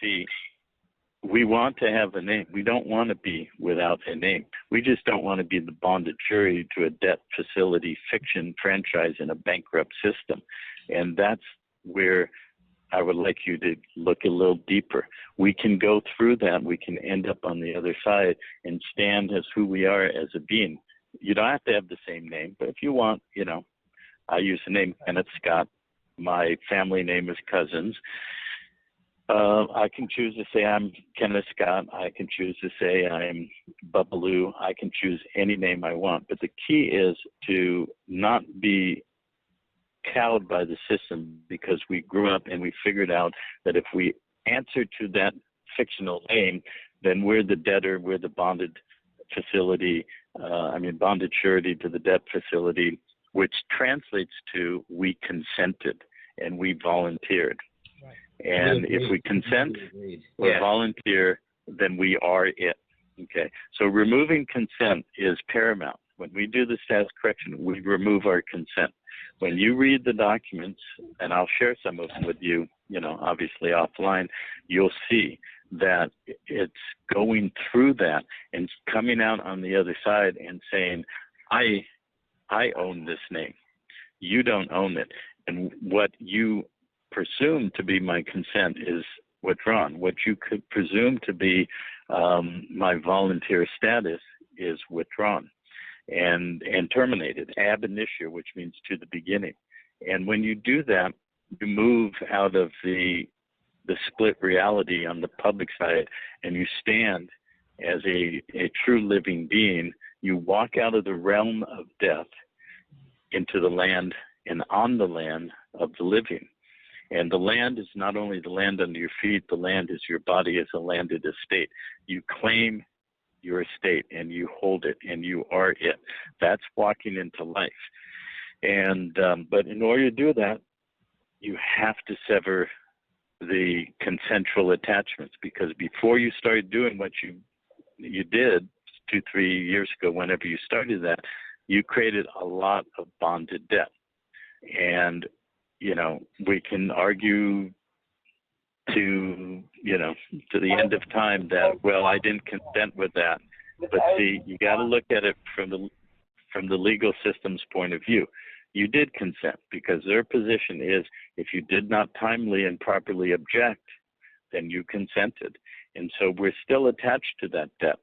See, we want to have a name. We don't want to be without a name. We just don't want to be the bonded jury to a debt facility fiction franchise in a bankrupt system. And that's where I would like you to look a little deeper. We can go through that. We can end up on the other side and stand as who we are as a being. You don't have to have the same name, but if you want, I use the name Kenneth Scott. My family name is Cousens. I can choose to say I'm Kenneth Scott. I can choose to say I'm Bubbaloo. I can choose any name I want. But the key is to not be cowed by the system, because we grew up and we figured out that if we answer to that fictional name, then we're the debtor, we're the bonded facility, bonded surety to the debt facility, which translates to we consented and we volunteered. Right. And if we consent or volunteer, then we are it. Okay. So removing consent is paramount. When we do the status correction, we remove our consent. When you read the documents, and I'll share some of them with you, obviously offline, you'll see that it's going through that and coming out on the other side and saying, I own this name. You don't own it. And what you presume to be my consent is withdrawn. What you could presume to be my volunteer status is withdrawn and terminated, ab initio, which means to the beginning. And when you do that, you move out of the split reality on the public side, and you stand as a true living being. You walk out of the realm of death into the land and on the land of the living. And the land is not only the land under your feet, the land is your body as a landed estate. You claim your estate and you hold it and you are it. That's walking into life. And but in order to do that, you have to sever the consensual attachments, because before you started doing what you did 2-3 years ago, whenever you started that, you created a lot of bonded debt. And we can argue to the end of time that, well, I didn't consent with that. But see, you got to look at it from the legal system's point of view. You did consent, because their position is if you did not timely and properly object, then you consented. And so we're still attached to that debt.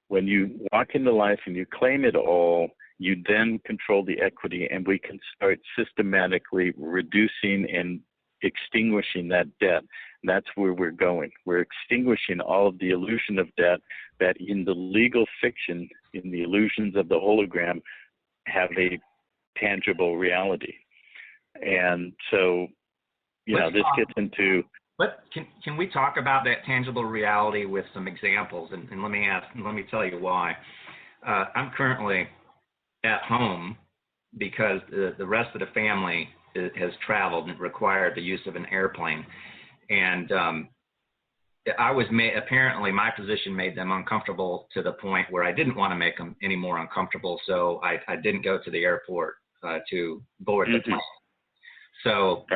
When you walk into life and you claim it all, you then control the equity, and we can start systematically reducing and extinguishing that debt. And that's where we're going. We're extinguishing all of the illusion of debt that in the legal fiction, in the illusions of the hologram, have a tangible reality. And so, this gets into... But can we talk about that tangible reality with some examples? And let me tell you why. I'm currently at home because the rest of the family has traveled and required the use of an airplane. And apparently my position made them uncomfortable to the point where I didn't want to make them any more uncomfortable. So I didn't go to the airport to board the plane. So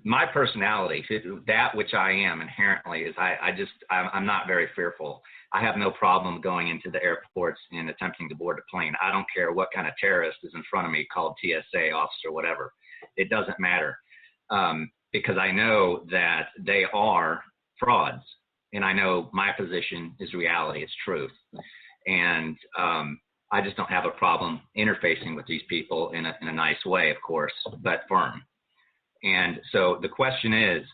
my personality, that which I am inherently, is I'm not very fearful. I have no problem going into the airports and attempting to board a plane. I don't care what kind of terrorist is in front of me, called TSA officer, whatever. It doesn't matter, because I know that they are frauds, and I know my position is reality, it's truth. And I just don't have a problem interfacing with these people in a nice way, of course, but firm. And so the question is,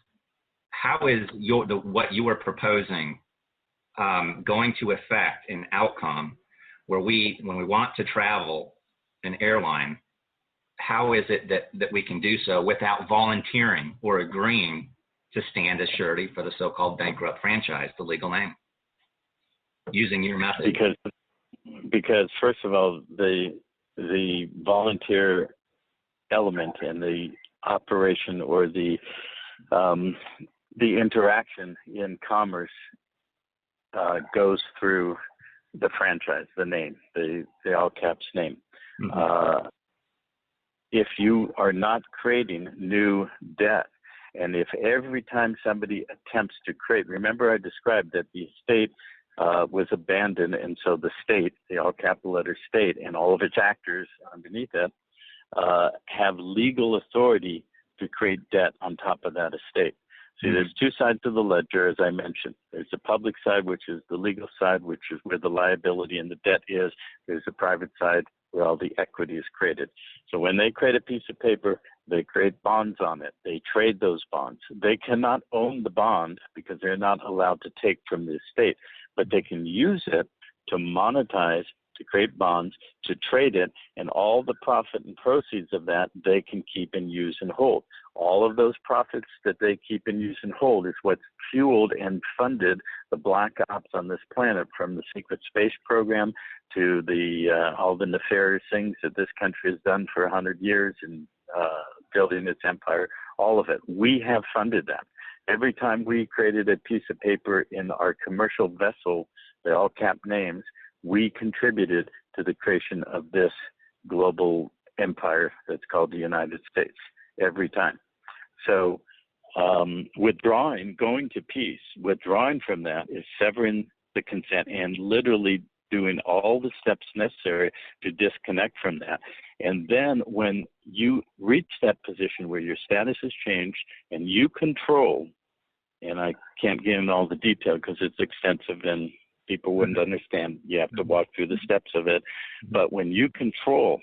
how is what you are proposing going to affect an outcome where when we want to travel an airline, how is it that we can do so without volunteering or agreeing to stand as surety for the so-called bankrupt franchise, the legal name, using your method? Because first of all, the volunteer element and the operation or the interaction in commerce goes through the franchise, the name, the all caps name. Mm-hmm. If you are not creating new debt, And if every time somebody attempts to create, remember I described that the estate was abandoned, and so the state, the all capital letter state, and all of its actors underneath it have legal authority to create debt on top of that estate. See, there's two sides to the ledger, as I mentioned. There's the public side, which is the legal side, which is where the liability and the debt is. There's the private side, where all the equity is created. So when they create a piece of paper, they create bonds on it. They trade those bonds. They cannot own the bond because they're not allowed to take from the estate, but they can use it to monetize, to create bonds, to trade it, and all the profit and proceeds of that they can keep and use and hold. All of those profits that they keep and use and hold is what's fueled and funded the black ops on this planet, from the secret space program to the all the nefarious things that this country has done for 100 years and building its empire, all of it. We have funded that. Every time we created a piece of paper in our commercial vessel, they all cap names, we contributed to the creation of this global empire that's called the United States every time. So withdrawing, going to peace, withdrawing from that is severing the consent and literally doing all the steps necessary to disconnect from that. And then when you reach that position where your status has changed and you control, and I can't get into all the detail because it's extensive and people wouldn't understand. You have to walk through the steps of it. But when you control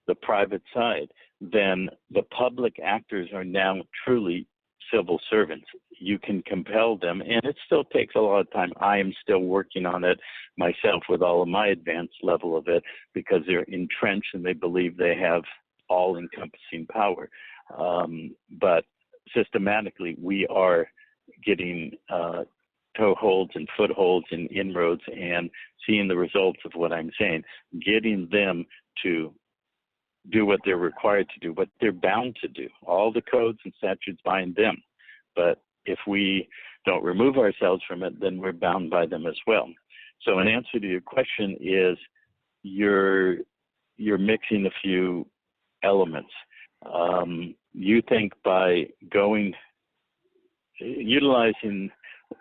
the private side, then the public actors are now truly civil servants. You can compel them, and it still takes a lot of time. I am still working on it myself with all of my advanced level of it because they're entrenched and they believe they have all-encompassing power. But systematically, we are getting toeholds and footholds and inroads and seeing the results of what I'm saying, getting them to do what they're required to do, what they're bound to do. All the codes and statutes bind them. But if we don't remove ourselves from it, then we're bound by them as well. So in answer to your question is you're mixing a few elements. You think by utilizing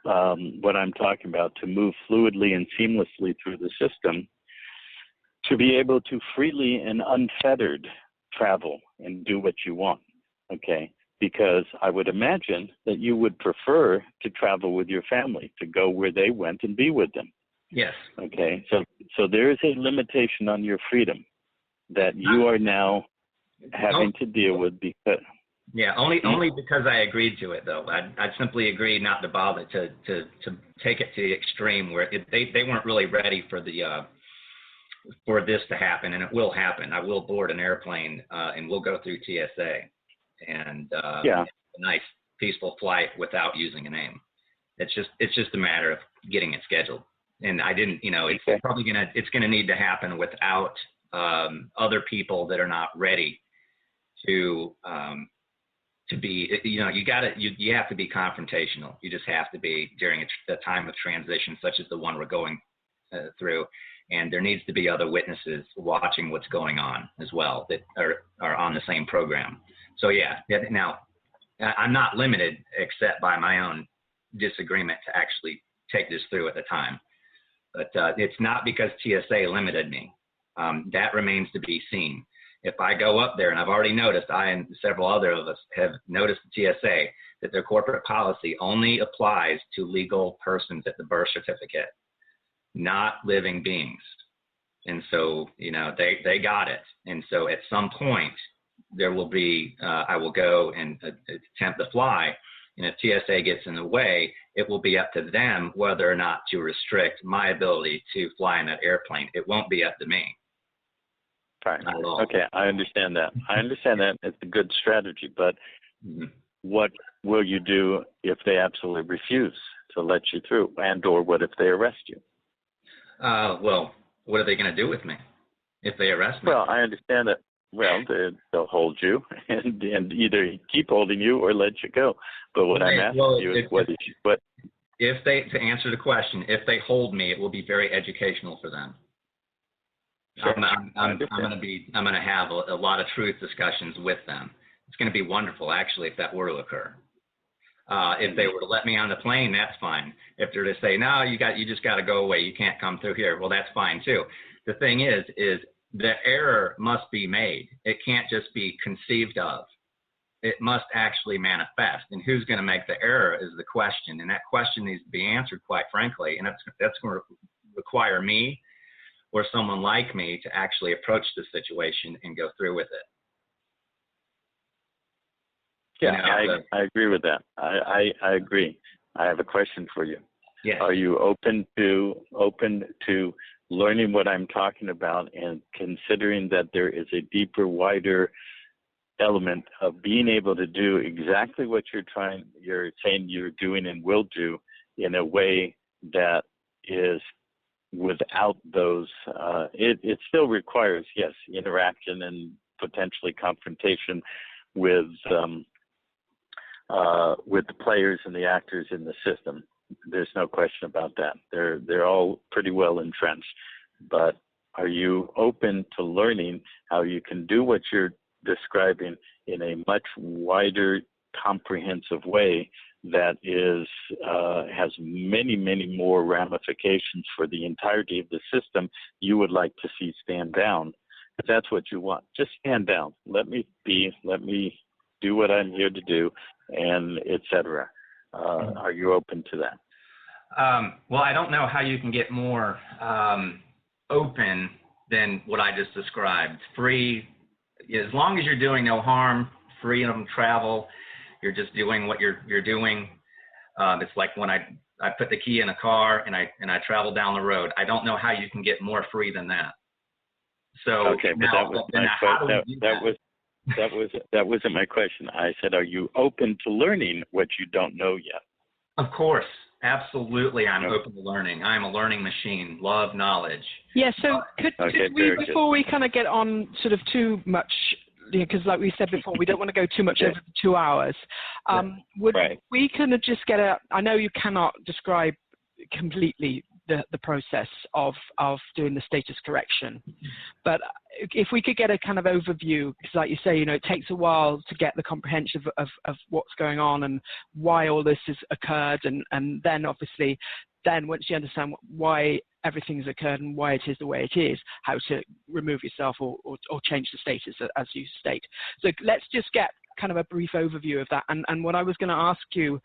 what I'm talking about to move fluidly and seamlessly through the system, to be able to freely and unfettered travel and do what you want, okay? Because I would imagine that you would prefer to travel with your family, to go where they went and be with them. Yes. Okay, so there is a limitation on your freedom that you are now having to deal with because... Yeah, only because I agreed to it, though. I'd simply agreed not to bother to take it to the extreme where they weren't really ready for this to happen, and it will happen. I will board an airplane, and we'll go through TSA, and a nice peaceful flight without using a name. It's just a matter of getting it scheduled. And I didn't, it's probably gonna need to happen without other people that are not ready to be, you have to be confrontational. You just have to be during a time of transition such as the one we're going through. And there needs to be other witnesses watching what's going on as well that are on the same program. So now I'm not limited except by my own disagreement to actually take this through at the time. But it's not because TSA limited me. That remains to be seen. If I go up there, and I've already noticed, I and several other of us have noticed the TSA, that their corporate policy only applies to legal persons at the birth certificate, not living beings. And so, they got it. And so at some point, there will be, I will go and attempt to fly. And if TSA gets in the way, it will be up to them whether or not to restrict my ability to fly in that airplane. It won't be up to me. Fine. Okay, I understand that. It's a good strategy, but what will you do if they absolutely refuse to let you through, and or what if they arrest you? Well, what are they going to do with me if they arrest me? Well, I understand that. Well, they'll hold you and either keep holding you or let you go. But what I'm asking you is what? If they, to answer the question, if they hold me, it will be very educational for them. Sure. I'm going to have a lot of truth discussions with them. It's going to be wonderful, actually, if that were to occur. If they were to let me on the plane, that's fine. If they're to say, no, you just got to go away, you can't come through here, well, that's fine too. The thing is the error must be made. It can't just be conceived of. It must actually manifest. And who's going to make the error is the question. And that question needs to be answered, quite frankly. And that's going to require me or someone like me to actually approach the situation and go through with it. Yeah, I agree with that. I agree. I have a question for you. Yes. Are you open to learning what I'm talking about and considering that there is a deeper, wider element of being able to do exactly what you're saying you're doing and will do in a way that is without those, it still requires, yes, interaction and potentially confrontation with the players and the actors in the system. There's no question about that. They're all pretty well entrenched. But are you open to learning how you can do what you're describing in a much wider, comprehensive way that has many, many more ramifications for the entirety of the system you would like to see stand down? If that's what you want, just stand down. Let me do what I'm here to do, and etc. Are you open to that? Well, I don't know how you can get more open than what I just described. Free, as long as you're doing no harm, freedom of travel, you're just doing what you're doing. It's like when I put the key in a car and I travel down the road. I don't know how you can get more free than that. So okay, but that wasn't my question. I said, are you open to learning what you don't know yet? Of course, absolutely. I'm open to learning. I'm a learning machine. Love knowledge. Yeah. So could we, before we kind of get on sort of too much, because like we said before, we don't want to go too much over the 2 hours. Would we kind of just get I know you cannot describe completely the process of doing the status correction, but if we could get a kind of overview, because like you say, it takes a while to get the comprehension of what's going on and why all this has occurred, and then obviously once you understand why everything's occurred and why it is the way it is, how to remove yourself or change the status, as you state. So let's just get kind of a brief overview of that. And what I was going to ask you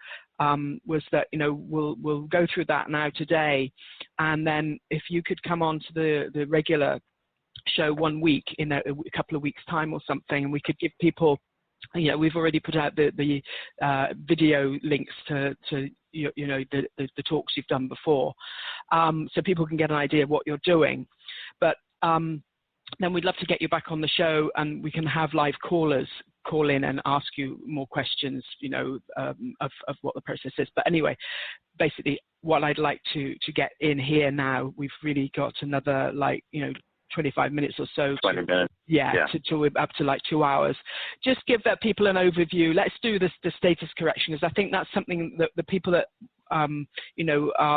was that, we'll go through that now today, and then if you could come on to the regular show 1 week in a couple of weeks' time or something, and we could give people, we've already put out the video links to the talks you've done before, so people can get an idea of what you're doing. But then we'd love to get you back on the show, and we can have live callers call in and ask you more questions, of what the process is. But anyway, basically what I'd like to get in here now, we've really got another 25 minutes or so. 20 minutes. To up to like 2 hours. Just give people an overview. Let's do the status correction, because I think that's something that the people that are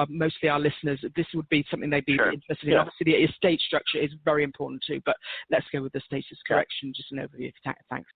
mostly our listeners, this would be something they'd be interested in. Obviously, the estate structure is very important too, but let's go with the status correction. Just an overview. Thanks.